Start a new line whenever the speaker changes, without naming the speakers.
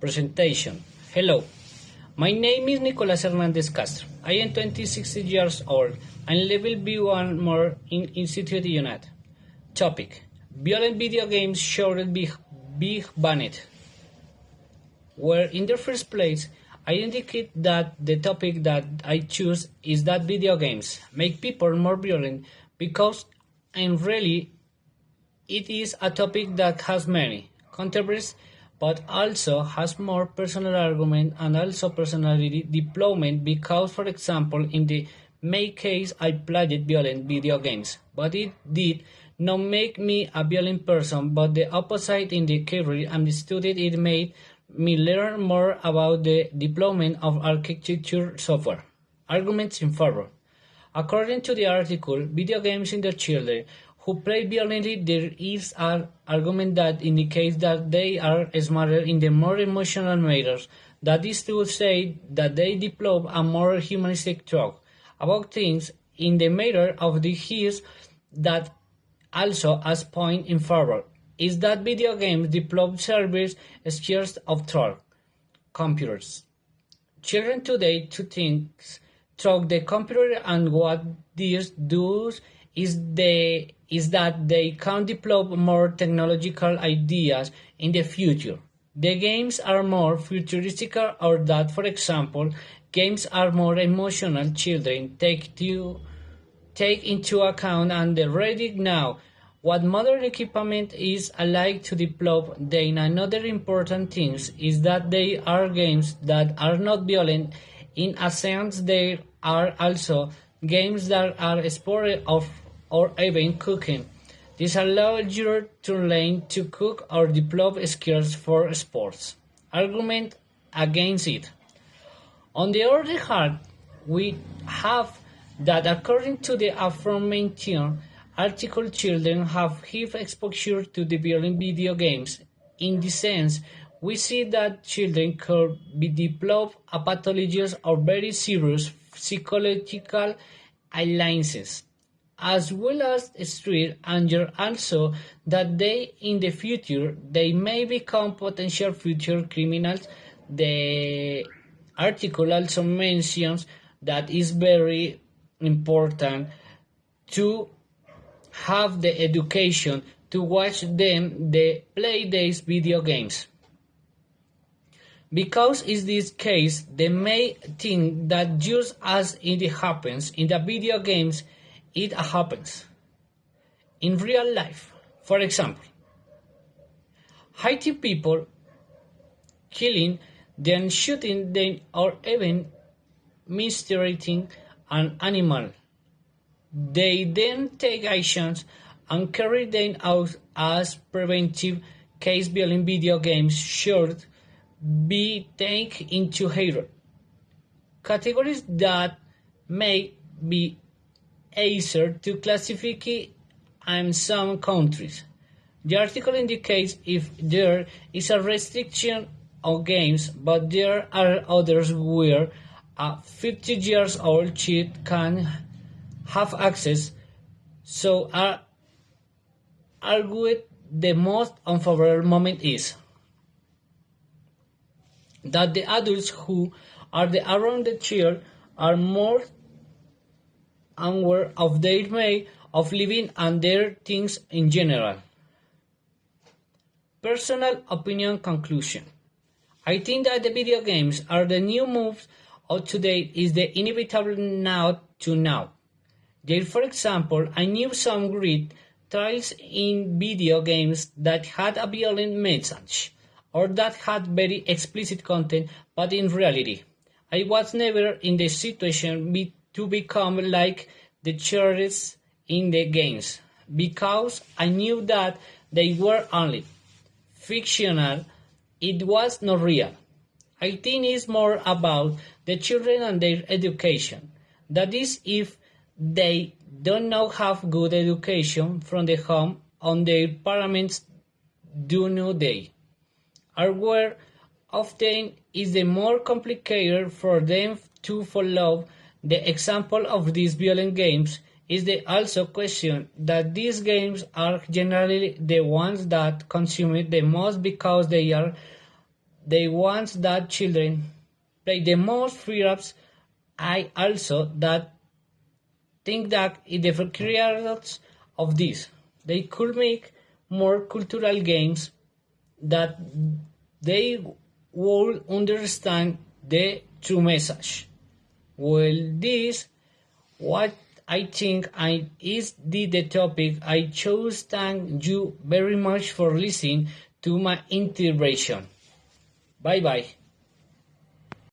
Presentation. Hello, my name is NICOLAS HERNANDEZ Castro. I am 26 years old and level B1 more in Institute Unit. Topic: Violent video games should be banned. Where in the first place, I indicate that the topic that I choose is that video games make people more violent because, and really, it is a topic that has many controversies, but also has more personal argument and also personality development because, for example, in the May case, I played violent video games, but it did not make me a violent person, but the opposite in the career and studied it made me learn more about the development of architecture software. Arguments in favor. According to the article, video games in the children who play violently, there is an argument that indicates that they are smarter in the more emotional matters. That is to say that they develop a more humanistic talk about things in the matter of the his that also as point in favor is that video games develop service skills of thought, computers. Children today to think through the computer, and what this does is that they can develop more technological ideas in the future. The games are more futuristic, or that, for example, games are more emotional. Children take into account and ready now what modern equipment is alike to develop. Then another important thing is that they are games that are not violent. In a sense, they are also games that are sport of or even cooking. This allows you to learn to cook or develop skills for sports. Argument against it. On the other hand, we have that according to the aforementioned article, children have high exposure to the violent video games. In this sense, we see that children could be develop a pathologies or very serious psychological illnesses, as well as street anger. Also, that they in the future they may become potential future criminals. The article also mentions that it's very important to have the education to watch them they play these video games, because in this case they may think that just as it happens in the video games, it happens in real life. For example, hitting people, killing them, shooting them, or even mistreating an animal. They then take actions and carry them out as preventive. Case violent video games should be taken into higher categories that may be easier to classify in some countries. The article indicates if there is a restriction on games, but there are others where a 50 years old child can have access. So argued the most unfavorable moment is that the adults who are around the child are more aware of their way of living and their things in general. Personal opinion conclusion. I think that the video games are the new moves of today is the inevitable now to now. There, for example, I knew some great trials in video games that had a violent message or that had very explicit content, but in reality, I was never in the situation to become like the characters in the games, because I knew that they were only fictional. It was not real. I think it's more about the children and their education. That is, if they do not have good education from the home on their parents do not they are where often is the more complicated for them to follow the example of these violent games. Is the also question that these games are generally the ones that consume it the most because they are they want that children play the most free ups. I also that think that in the creators of this, they could make more cultural games that they will understand the true message. Well, this what I think is the topic I chose. Thank you very much for listening to my intervention. Bye bye.